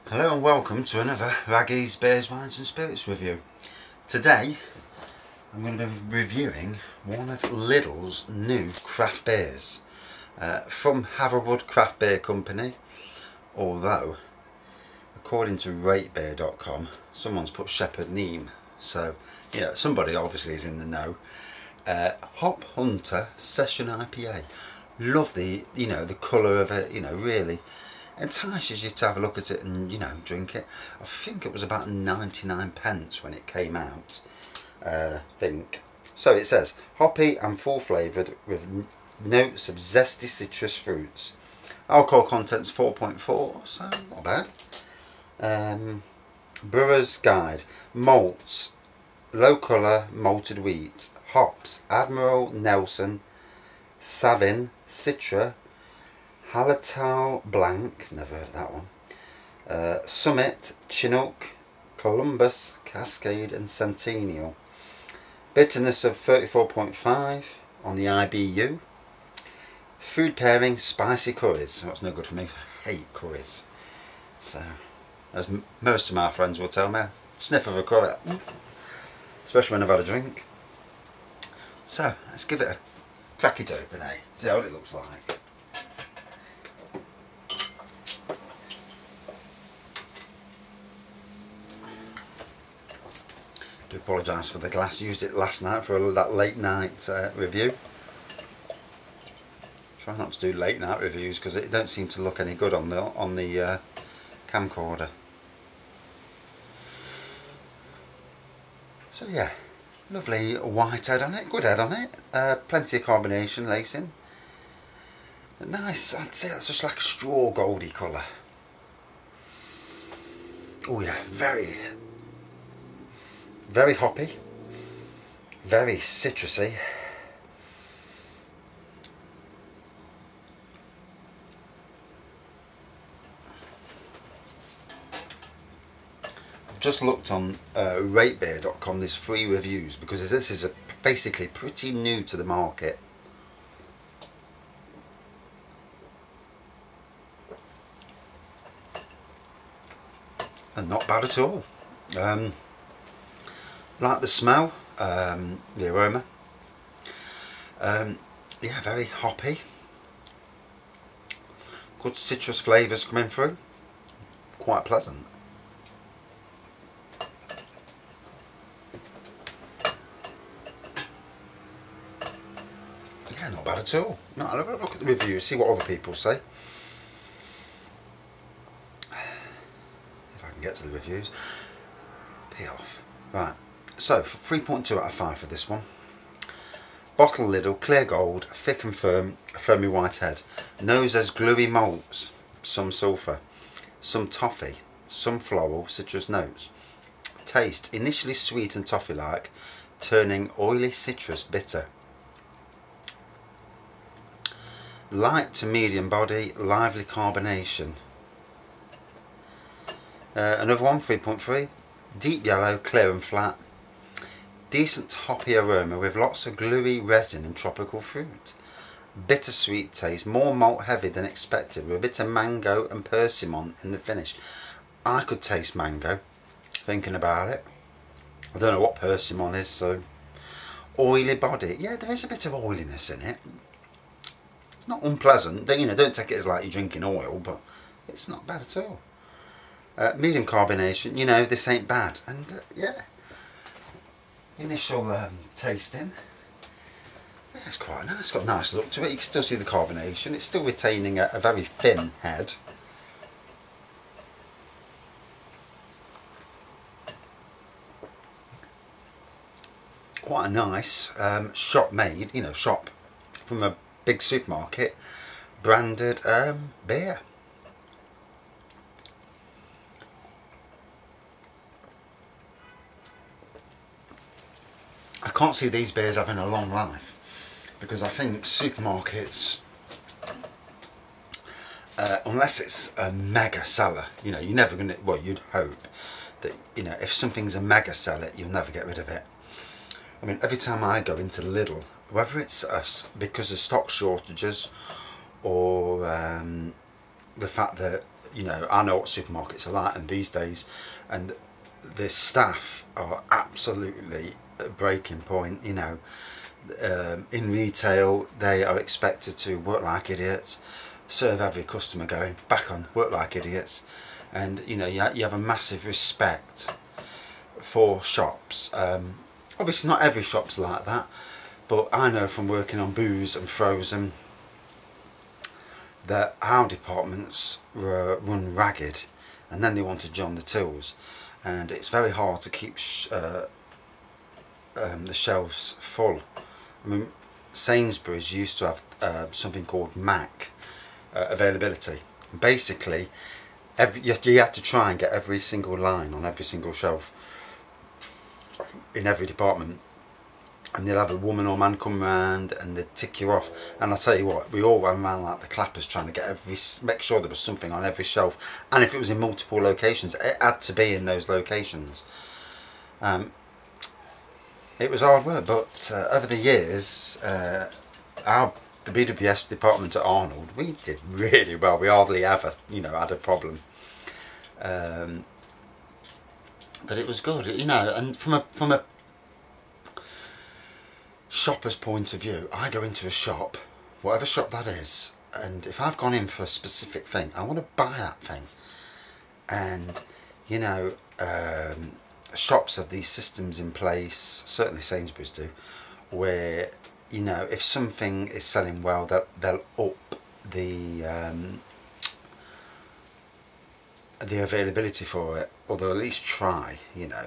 Hello and welcome to another Raggy's Beers, Wines and Spirits review. Today I'm going to be reviewing one of Lidl's new craft beers from Hatherwood Craft Beer Company, although according to ratebeer.com someone's put Shepard and Neame, so you know, somebody obviously is in the know. Hophunter Session IPA. Love the colour of it, really entices you to have a look at it and drink it. I think it was about 99 pence when it came out. So it says hoppy and full flavoured with notes of zesty citrus fruits. Alcohol content's 4.4, so not bad. Brewer's guide: malts, low colour malted wheat, hops: Admiral, Nelson, Savin, Citra, Hallertau Blanc, never heard of that one, Summit, Chinook, Columbus, Cascade and Centennial. Bitterness of 34.5 on the IBU. Food pairing: spicy curries. That's no good for me, I hate curries. So, as most of my friends will tell me, sniff of a curry, especially when I've had a drink. So, let's give it a crack it open, see what it looks like. Do apologise for the glass, used it last night for that late night review. Try not to do late night reviews because it don't seem to look any good on the camcorder. So yeah, lovely white head on it, good head on it, plenty of carbonation lacing. Nice, I'd say that's just like a straw goldy colour. Oh yeah, very hoppy, very citrusy. I've just looked on ratebeer.com, there's free reviews because this is basically pretty new to the market. And not bad at all. Like the smell, the aroma. Yeah, very hoppy. Good citrus flavours coming through. Quite pleasant. Yeah, not bad at all. No, I'll have a look at the reviews, see what other people say. If I can get to the reviews. Pee off. Right. So, 3.2 out of 5 for this one. Bottle Lidl, clear gold, thick and firm, a firmly white head. Nose has gluey malts, some sulphur, some toffee, some floral, citrus notes. Taste: initially sweet and toffee-like, turning oily citrus bitter. Light to medium body, lively carbonation. Another one, 3.3. Deep yellow, clear and flat. Decent hoppy aroma with lots of gluey resin and tropical fruit. Bittersweet taste, more malt heavy than expected with a bit of mango and persimmon in the finish. I could taste mango, thinking about it. I don't know what persimmon is, so. Oily body, yeah, there is a bit of oiliness in it. It's not unpleasant, don't take it as like you're drinking oil, but it's not bad at all. Medium carbonation, this ain't bad, and yeah. Initial tasting, yeah, it's quite nice. It's got a nice look to it. You can still see the carbonation. It's still retaining a very thin head. Quite a nice shop made, shop from a big supermarket branded beer. I can't see these beers having a long life because I think supermarkets, unless it's a mega seller, you're never going to, well, you'd hope that, if something's a mega seller, you'll never get rid of it. I mean, every time I go into Lidl, whether it's because of stock shortages or the fact that you know, I know what supermarkets are like, and these days, and the staff are absolutely at breaking point. You know, in retail they are expected to work like idiots, serve every customer going back on, work like idiots, and you know, you have a massive respect for shops. Obviously not every shop's like that, but I know from working on booze and frozen that our departments run ragged, and then they want to join the tills, and it's very hard to keep the shelves full. I mean, Sainsbury's used to have something called MAC availability. Basically, you had to try and get every single line on every single shelf in every department, and they'll have a woman or man come round and they'd tick you off. And I tell you what, we all ran around like the clappers trying to get make sure there was something on every shelf, and if it was in multiple locations, it had to be in those locations. It was hard work, but over the years, the BWS department at Arnold, we did really well. We hardly ever, you know, had a problem. But it was good, you know. And from a shopper's point of view, I go into a shop, whatever shop that is, and if I've gone in for a specific thing, I want to buy that thing. And you know, shops have these systems in place, certainly Sainsbury's do, where, you know, if something is selling well, they'll up the availability for it, or they'll at least try, you know.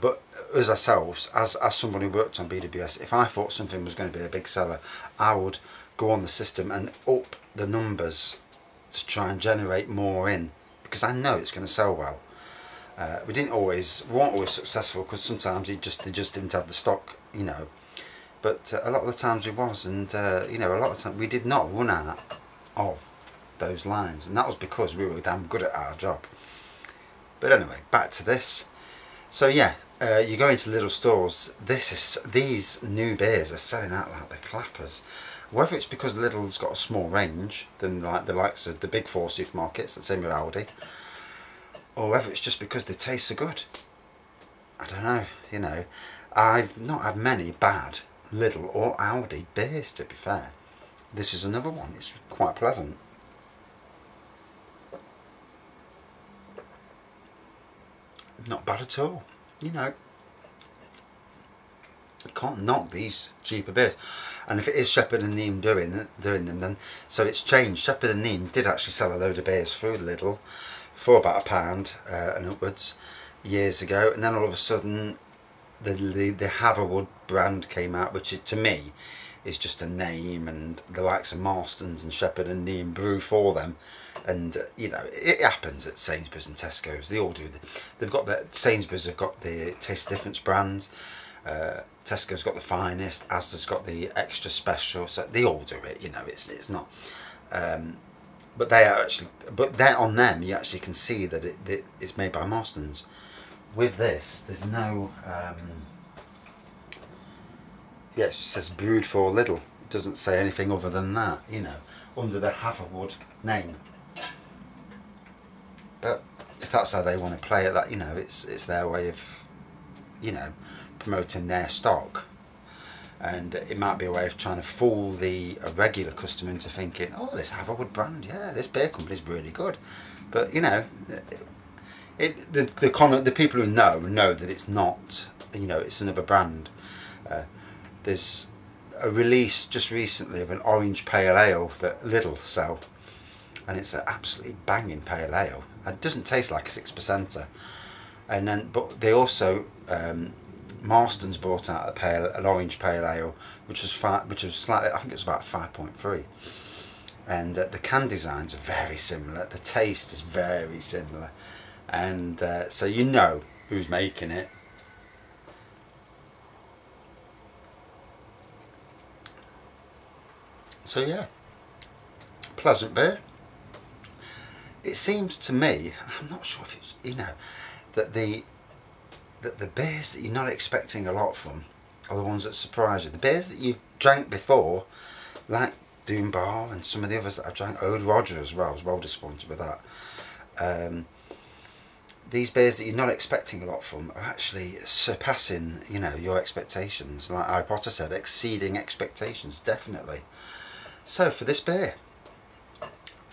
But us ourselves, as somebody who worked on BWS, if I thought something was going to be a big seller, I would go on the system and up the numbers to try and generate more in, because I know it's going to sell well. We weren't always successful, because sometimes they just didn't have the stock, you know. But a lot of the times we was, and you know, a lot of the time we did not run out of those lines, and that was because we were damn good at our job. But anyway, back to this. So yeah, you go into Lidl stores. These new beers are selling out like the clappers. Whether it's because Lidl's got a small range than like the likes of the big four supermarkets, the same with Aldi, or whether it's just because they taste so good. I don't know. You know, I've not had many bad Lidl or Aldi beers, to be fair. This is another one. It's quite pleasant. Not bad at all. You know, you can't knock these cheaper beers. And if it is Shepard and Neame doing them, then so it's changed. Shepard and Neame did actually sell a load of beers through Lidl for about £1 and upwards years ago, and then all of a sudden the Hatherwood brand came out, which is, to me, is just a name, and the likes of Marston's and Shepard and Neame brew for them. And you know, it happens at Sainsbury's and Tesco's. They all do. They've got the Sainsbury's have got the Taste Difference brands. Tesco's got the Finest. Asda's got the Extra Special. So they all do it. You know, it's not. But they are actually. But they're on them. You actually can see that it's made by Marston's. With this, there's no. Yeah, it just says brewed for Lidl. It doesn't say anything other than that. You know, under the Hatherwood name. But if that's how they want to play it, that, you know, it's their way of, you know, promoting their stock, and it might be a way of trying to fool a regular customer into thinking, oh, this Hatherwood brand, yeah, this beer company's really good. But you know, the people who know that it's not, you know, it's another brand. There's a release just recently of an orange pale ale that Lidl sell, and it's an absolutely banging pale ale. It doesn't taste like a 6%er. And then, but they also Marston's brought out an orange pale ale, which was slightly, I think it was about 5.3. And the can designs are very similar. The taste is very similar, and so you know who's making it. So yeah, pleasant beer. It seems to me, I'm not sure if it's, you know, that the beers that you're not expecting a lot from are the ones that surprise you. The beers that you've drank before, like Doom Bar and some of the others that I've drank, Old Roger as well, I was well disappointed with that. these beers that you're not expecting a lot from are actually surpassing, you know, your expectations. Like Harry Potter said, exceeding expectations, definitely. So for this beer,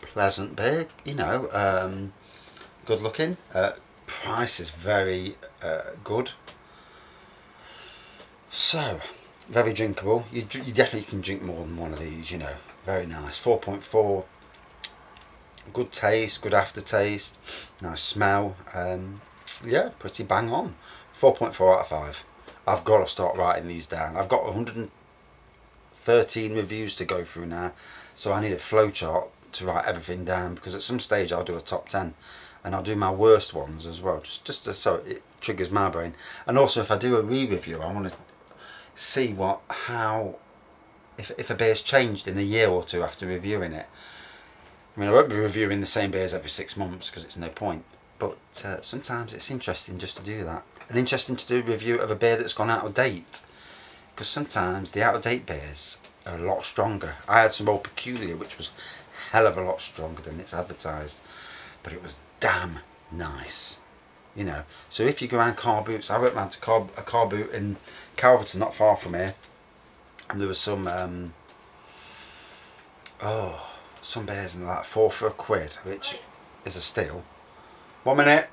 pleasant beer, you know, good looking. Price is very good. So, very drinkable. You definitely can drink more than one of these, you know. Very nice. 4.4. Good taste, good aftertaste, nice smell. Yeah, pretty bang on. 4.4 out of 5. I've got to start writing these down. I've got 113 reviews to go through now, so I need a flowchart to write everything down, because at some stage I'll do a top 10, and I'll do my worst ones as well, just so it triggers my brain. And also, if I do a re-review, I want to see if a beer's changed in a year or two after reviewing it. I mean, I won't be reviewing the same beers every 6 months, because it's no point, but sometimes it's interesting just to do that. And interesting to do a review of a beer that's gone out of date, because sometimes the out of date beers are a lot stronger. I had some Old Peculiar, which was a hell of a lot stronger than it's advertised, but it was damn nice, you know. So if you go around car boots, I went round to a car boot in Calverton, not far from here, and there was some some beers in like 4 for £1, which is a steal. 1 minute.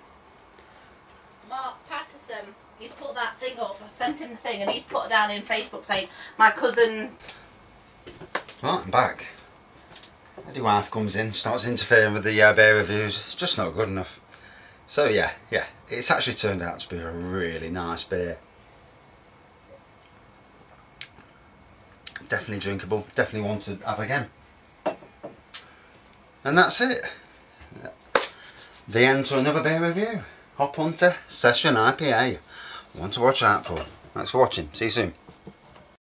Mark Patterson, he's put that thing up. I sent him the thing, and he's put it down in Facebook saying my cousin. Right, I'm back. The wife comes in, starts interfering with the beer reviews. It's just not good enough. So yeah, it's actually turned out to be a really nice beer. Definitely drinkable. Definitely want to have again. And that's it. The end to another beer review. Hophunter Session IPA. One to watch out for. Thanks for watching. See you soon.